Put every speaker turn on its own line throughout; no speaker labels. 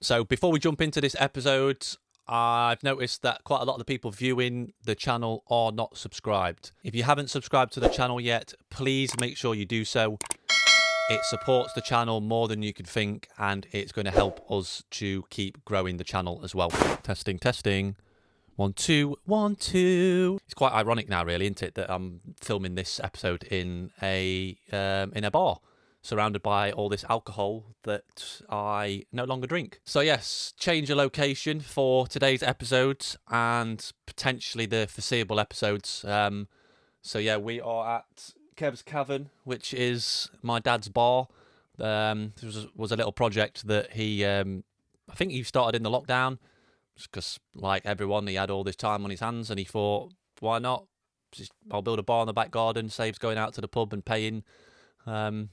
So before we jump into this episode, I've noticed that quite a lot of the people viewing the channel are not subscribed. If you haven't subscribed to the channel yet, please make sure you do so. It supports the channel more than you could think, and it's going to help us to keep growing the channel as well. Testing. 1, 2, 1, 2. It's quite ironic now, really, isn't it, that I'm filming this episode in a bar, surrounded by all this alcohol that I no longer drink. So yes, change of location for today's episodes and potentially the foreseeable episodes. So yeah, we are at Kev's Cavern, which is my dad's bar. This was a little project that he, I think he started in the lockdown, because like everyone, he had all this time on his hands, and he thought, why not? I'll build a bar in the back garden, saves going out to the pub and paying pub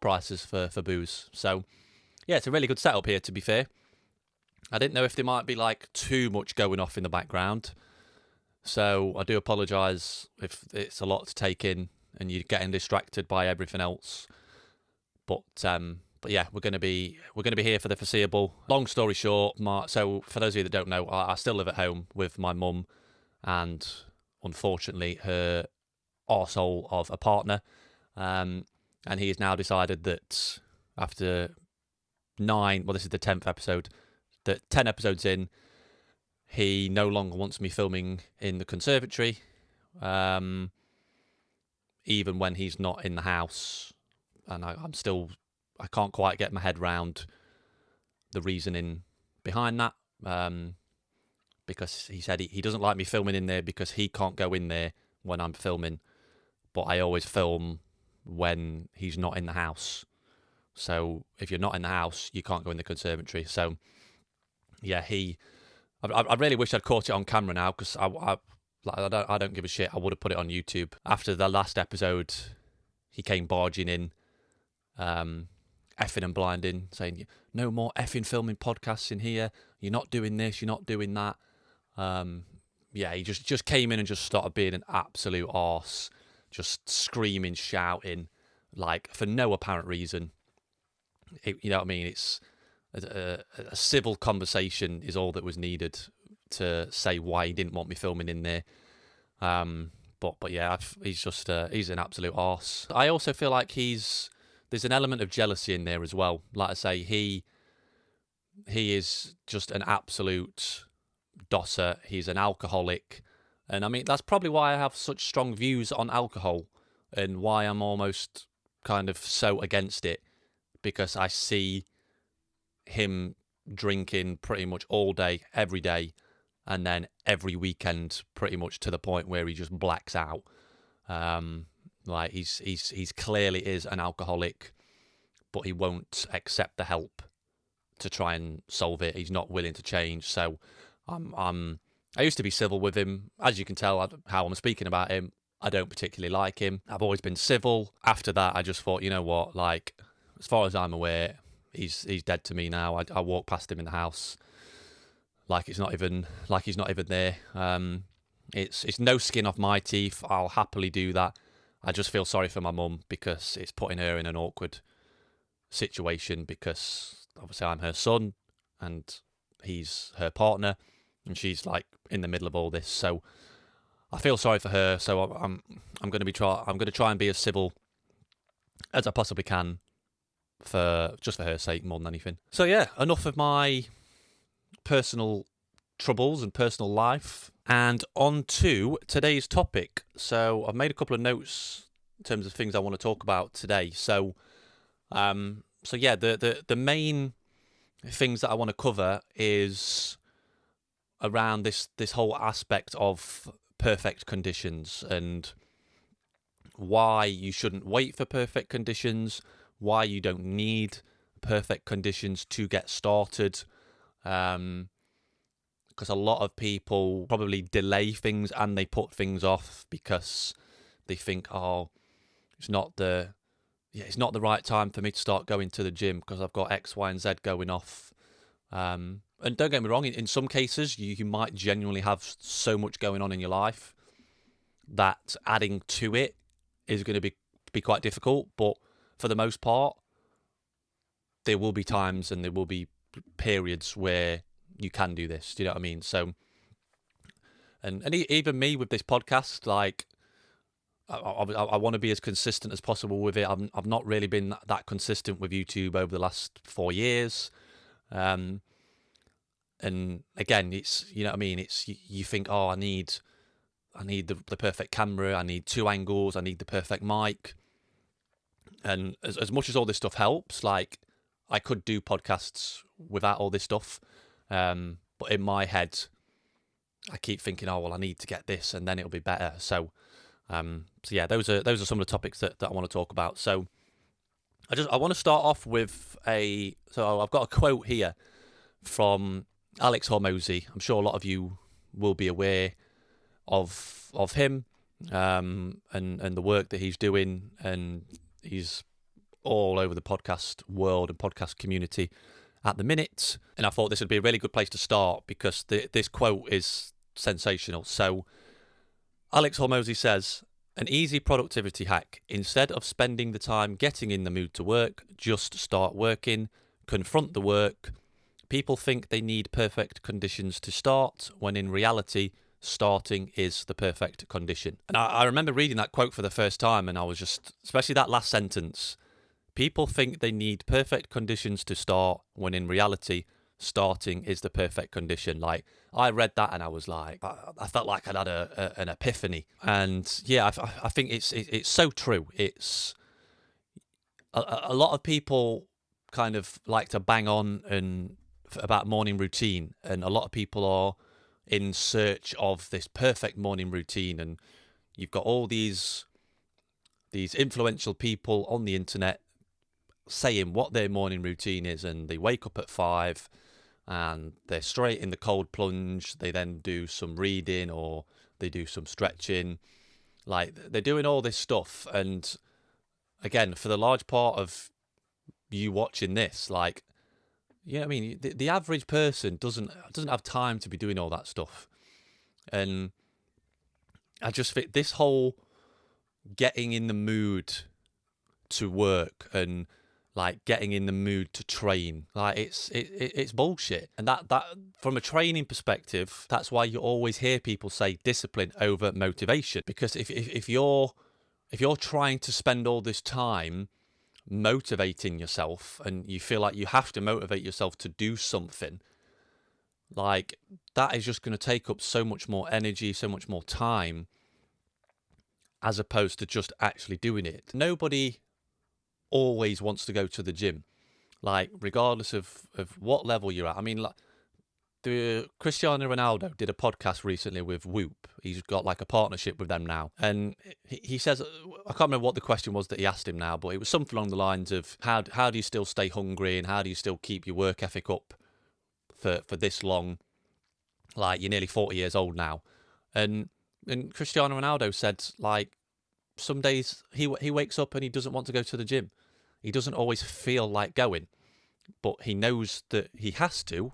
prices for booze. So yeah, it's a really good setup here, to be fair. I didn't know if there might be like too much going off in the background, so I do apologise if it's a lot to take in and you're getting distracted by everything else. But yeah, we're gonna be here for the foreseeable. Long story short, so for those of you that don't know, I still live at home with my mum and unfortunately her arsehole of a partner. And he has now decided that after 9, well, this is the 10th episode, that 10 episodes in, he no longer wants me filming in the conservatory, even when he's not in the house. And I can't quite get my head round the reasoning behind that, because he said he doesn't like me filming in there because he can't go in there when I'm filming, but I always film when he's not in the house. So if you're not in the house, you can't go in the conservatory. So yeah, I really wish I'd caught it on camera now, because I don't give a shit. I would have put it on YouTube. After the last episode, he came barging in, effing and blinding, saying, no more effing filming podcasts in here. You're not doing this. You're not doing that. Yeah, he just came in and just started being an absolute arse, just screaming, shouting, like for no apparent reason. You know what I mean? It's a civil conversation is all that was needed to say why he didn't want me filming in there. But yeah, he's an absolute arse. I also feel like there's an element of jealousy in there as well. Like I say, he is just an absolute dosser. He's an alcoholic, and I mean that's probably why I have such strong views on alcohol and why I'm almost kind of so against it, because I see him drinking pretty much all day, every day, and then every weekend, pretty much to the point where he just blacks out. Like he's clearly is an alcoholic, but he won't accept the help to try and solve it. He's not willing to change. So I used to be civil with him. As you can tell how I'm speaking about him, I don't particularly like him. I've always been civil. After that, I just thought, you know what, like, as far as I'm aware, he's dead to me now. I walk past him in the house like he's not even there. It's no skin off my teeth. I'll happily do that. I just feel sorry for my mum, because it's putting her in an awkward situation, because obviously I'm her son and he's her partner, and she's like in the middle of all this. So I feel sorry for her. So I'm going to try and be as civil as I possibly can, for her sake more than anything. So yeah, enough of my personal troubles and personal life, and on to today's topic. So I've made a couple of notes in terms of things I want to talk about today. So yeah, the main things that I want to cover is around this whole aspect of perfect conditions, and why you shouldn't wait for perfect conditions, why you don't need perfect conditions to get started. Because a lot of people probably delay things and they put things off because they think, oh, it's not the right time for me to start going to the gym because I've got X, Y, and Z going off. And don't get me wrong, in some cases, you might genuinely have so much going on in your life that adding to it is going to be quite difficult. But for the most part, there will be times and there will be periods where you can do this. Do you know what I mean? So, and even me with this podcast, like, I want to be as consistent as possible with it. I've not really been that consistent with YouTube over the last 4 years. And again, it's, you know what I mean? It's, you think, oh, I need the perfect camera. I need 2 angles. I need the perfect mic. And as much as all this stuff helps, like, I could do podcasts without all this stuff. But in my head, I keep thinking, oh, well, I need to get this and then it'll be better. So yeah, those are some of the topics that I want to talk about. So I want to start off with so I've got a quote here from Alex Hormozi. I'm sure a lot of you will be aware of him, and the work that he's doing, and he's all over the podcast world and podcast community at the minute. And I thought this would be a really good place to start because this quote is sensational. So Alex Hormozi says, an easy productivity hack. Instead of spending the time getting in the mood to work, just start working, confront the work. People think they need perfect conditions to start, when in reality, starting is the perfect condition. And I remember reading that quote for the first time, and I was just, especially that last sentence, people think they need perfect conditions to start, when in reality, starting is the perfect condition. Like, I read that and I was like, I felt like I'd had an epiphany. And yeah, I think it's so true. It's a lot of people kind of like to bang on about morning routine, and a lot of people are in search of this perfect morning routine. And you've got all these influential people on the internet saying what their morning routine is, and they wake up at 5 and they're straight in the cold plunge. They then do some reading or they do some stretching. Like, they're doing all this stuff. And again, for the large part of you watching this, like, you know what I mean? The average person doesn't have time to be doing all that stuff. And I just think this whole getting in the mood to work and like getting in the mood to train, like, it's bullshit. And that from a training perspective, that's why you always hear people say discipline over motivation. Because if you're trying to spend all this time motivating yourself, and you feel like you have to motivate yourself to do something, like, that is just going to take up so much more energy, so much more time, as opposed to just actually doing it. Nobody always wants to go to the gym, like, regardless of what level you're at. I mean, like, the Cristiano Ronaldo did a podcast recently with Whoop. He's got like a partnership with them now, and he says, I can't remember what the question was that he asked him now, but it was something along the lines of how do you still stay hungry, and how do you still keep your work ethic up for this long? Like, you're nearly 40 years old now, and Cristiano Ronaldo said, like, some days he wakes up and he doesn't want to go to the gym. He doesn't always feel like going, but he knows that he has to,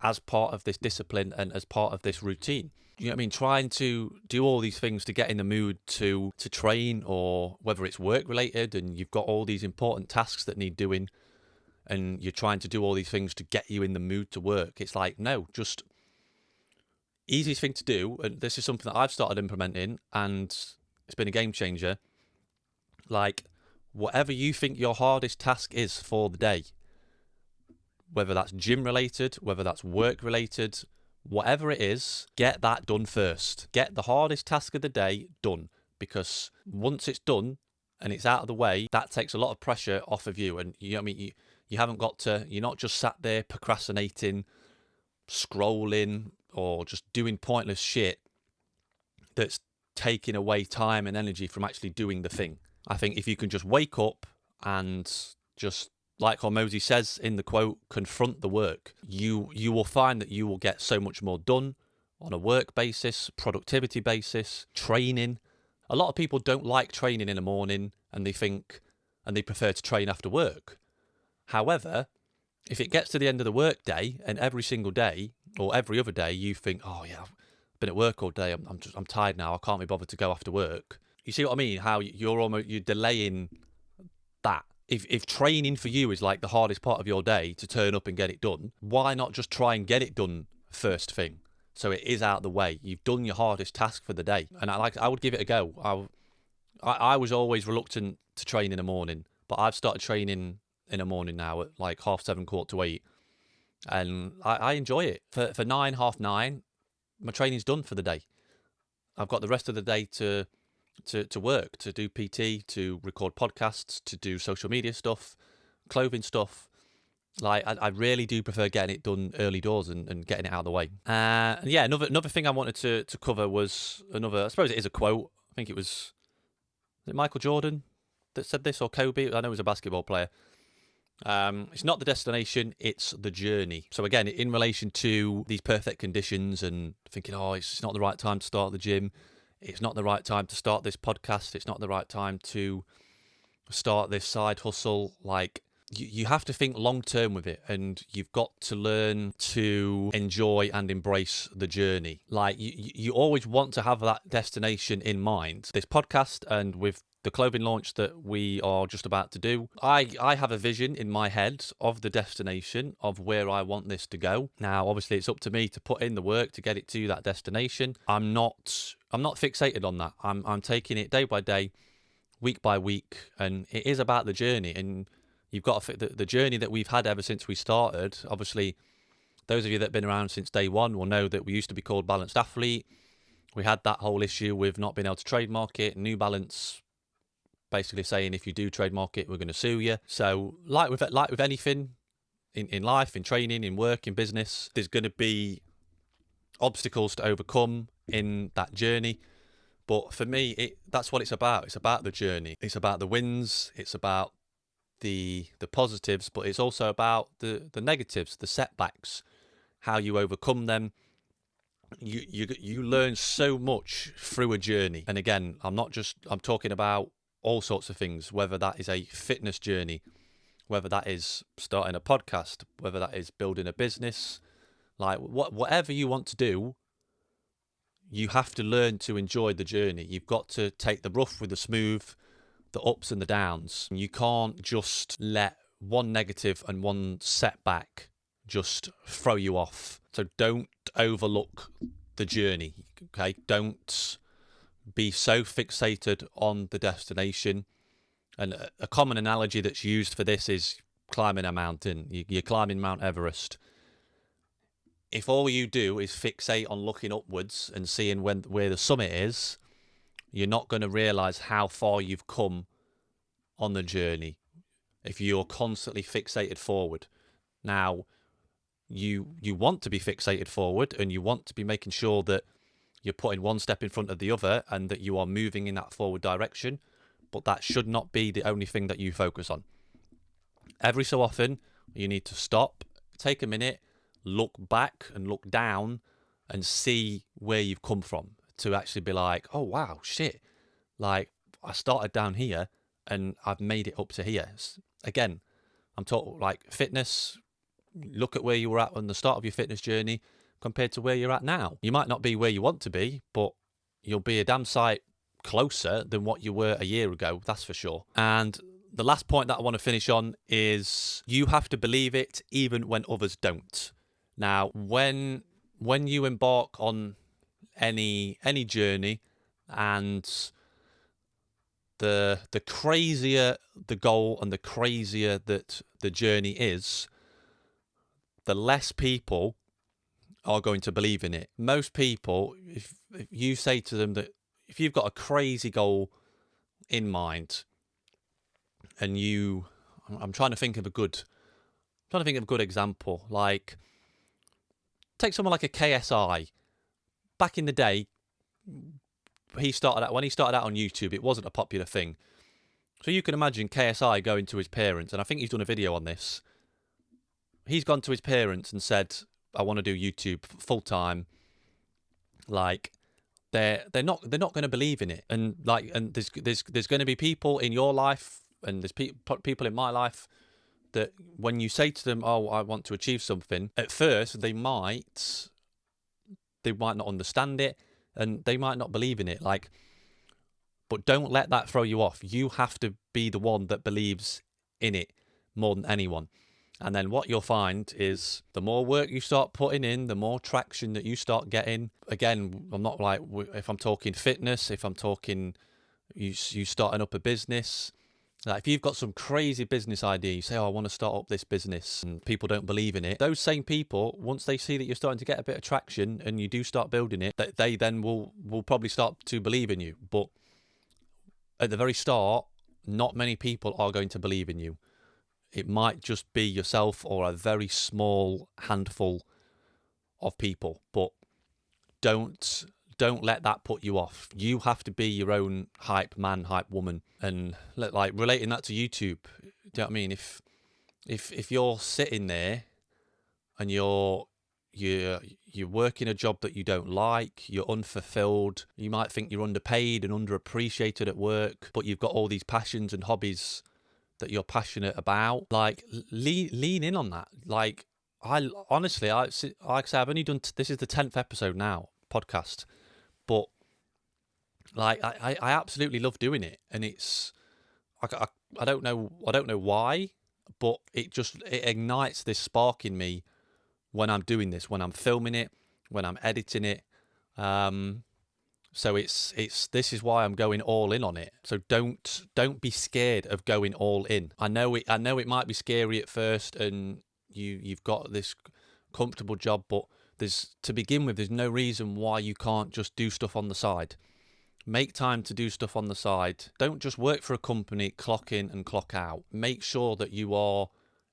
as part of this discipline and as part of this routine. You know what I mean? Trying to do all these things to get in the mood to train, or whether it's work related and you've got all these important tasks that need doing, and you're trying to do all these things to get you in the mood to work. It's like, no, just easiest thing to do. And this is something that I've started implementing, and it's been a game changer. Like, whatever you think your hardest task is for the day, whether that's gym related, whether that's work related, whatever it is, get that done first. Get the hardest task of the day done, because once it's done and it's out of the way, that takes a lot of pressure off of you. And you know what I mean? You haven't got to, you're not just sat there procrastinating, scrolling, or just doing pointless shit that's taking away time and energy from actually doing the thing. I think if you can just wake up and just, like Hormozi says in the quote, confront the work, you will find that you will get so much more done on a work basis, productivity basis, training. A lot of people don't like training in the morning, and they prefer to train after work. However, if it gets to the end of the work day, and every single day or every other day you think, oh yeah, I've been at work all day, I'm tired now, I can't be bothered to go after work. You see what I mean? How you're delaying that. if training for you is like the hardest part of your day to turn up and get it done, why not just try and get it done first thing? So it is out of the way. You've done your hardest task for the day. And I would give it a go. I was always reluctant to train in the morning, but I've started training in the morning now at like 7:30, 8:15. And I enjoy it. For 9, 9:30, my training's done for the day. I've got the rest of the day to work, to do PT, to record podcasts, to do social media stuff, clothing stuff. Like I really do prefer getting it done early doors and getting it out of the way. And yeah, another thing I wanted to cover was I suppose it is a quote. I think was it Michael Jordan that said this, or Kobe? I know he was a basketball player. It's not the destination, it's the journey. So again, in relation to these perfect conditions and thinking, oh, it's not the right time to start the gym. It's not the right time to start this podcast. It's not the right time to start this side hustle. Like, you have to think long term with it, and you've got to learn to enjoy and embrace the journey. Like, you always want to have that destination in mind. This podcast, and with the clothing launch that we are just about to do, I have a vision in my head of the destination of where I want this to go. Now, obviously, it's up to me to put in the work to get it to that destination. I'm not fixated on that. I'm taking it day by day, week by week, and it is about the journey. And you've got the journey that we've had ever since we started. Obviously, those of you that have been around since day one will know that we used to be called Balanced Athlete. We had that whole issue with not being able to trademark it. New Balance basically saying if you do trademark it, we're going to sue you. So like with anything in life, in training, in work, in business, there's going to be obstacles to overcome in that journey. But for me, that's what it's about. It's about the journey. It's about the wins. It's about the positives, but it's also about the negatives, the setbacks, how you overcome them. You learn so much through a journey. And again, I'm talking about all sorts of things, whether that is a fitness journey, whether that is starting a podcast, whether that is building a business, like whatever you want to do, you have to learn to enjoy the journey. You've got to take the rough with the smooth, the ups and the downs. You can't just let one negative and one setback just throw you off. So don't overlook the journey, okay? Don't be so fixated on the destination. And a common analogy that's used for this is climbing a mountain. You're climbing Mount Everest. If all you do is fixate on looking upwards and seeing where the summit is, you're not going to realise how far you've come on the journey if you're constantly fixated forward. Now, you want to be fixated forward, and you want to be making sure that you're putting one step in front of the other and that you are moving in that forward direction, but that should not be the only thing that you focus on. Every so often, you need to stop, take a minute, look back and look down and see where you've come from, to actually be like, oh wow, shit, like I started down here and I've made it up to here. Again, I'm talking like fitness. Look at where you were at on the start of your fitness journey compared to where you're at now. You might not be where you want to be, but you'll be a damn sight closer than what you were a year ago, that's for sure. And the last point that I want to finish on is you have to believe it even when others don't. Now, when you embark on any journey, and the crazier the goal and the crazier that the journey is, the less people are going to believe in it. Most people, if you say to them that if you've got a crazy goal in mind, and I'm trying to think of a good example. Like, take someone like a KSI. Back in the day, when he started out on YouTube, it wasn't a popular thing. So you can imagine KSI going to his parents, and I think he's done a video on this. He's gone to his parents and said, I want to do YouTube full time. Like, they're not going to believe in it. And there's going to be people in your life, and there's people in my life that when you say to them, oh, I want to achieve something, at first they might not understand it, and they might not believe in it. But don't let that throw you off. You have to be the one that believes in it more than anyone. And then what you'll find is the more work you start putting in, the more traction that you start getting. Again, I'm not like, if I'm talking fitness, if I'm talking you starting up a business, like if you've got some crazy business idea, you say, oh, I want to start up this business, and people don't believe in it. Those same people, once they see that you're starting to get a bit of traction and you do start building it, they then will probably start to believe in you. But at the very start, not many people are going to believe in you. It might just be yourself or a very small handful of people, but don't let that put you off. You have to be your own hype man, hype woman. And like relating that to YouTube, do you know what I mean? If you're sitting there and you're working a job that you don't like, you're unfulfilled, you might think you're underpaid and underappreciated at work, but you've got all these passions and hobbies that you're passionate about, like lean in on that. Like I honestly, like I say, I've only done this is the 10th episode now, podcast, but like I absolutely love doing it, and it's I don't know why, but it ignites this spark in me when I'm doing this, when I'm filming it, when I'm editing it. So it's this is why I'm going all in on it. So don't be scared of going all in. I know it might be scary at first, and you've got this comfortable job, but to begin with, there's no reason why you can't just do stuff on the side. Make time to do stuff on the side. Don't just work for a company, clock in and clock out. Make sure that you are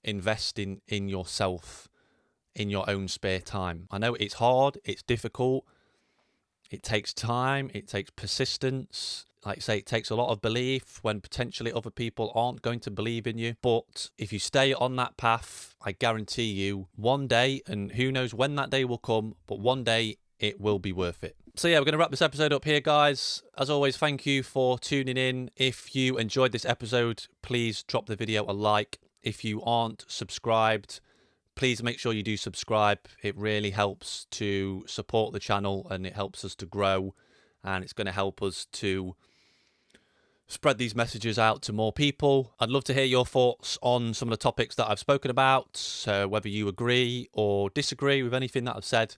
investing in yourself in your own spare time. I know it's hard, it's difficult. It takes time, it takes persistence. Like I say, it takes a lot of belief when potentially other people aren't going to believe in you. But if you stay on that path, I guarantee you one day, and who knows when that day will come, but one day it will be worth it. So yeah, we're going to wrap this episode up here, guys. As always, thank you for tuning in. If you enjoyed this episode, please drop the video a like. If you aren't subscribed, please make sure you do subscribe. It really helps to support the channel, and it helps us to grow, and it's going to help us to spread these messages out to more people. I'd love to hear your thoughts on some of the topics that I've spoken about. So whether you agree or disagree with anything that I've said,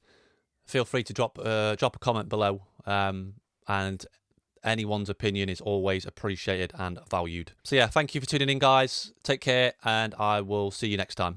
feel free to drop a comment below. And anyone's opinion is always appreciated and valued. So yeah, thank you for tuning in, guys. Take care, and I will see you next time.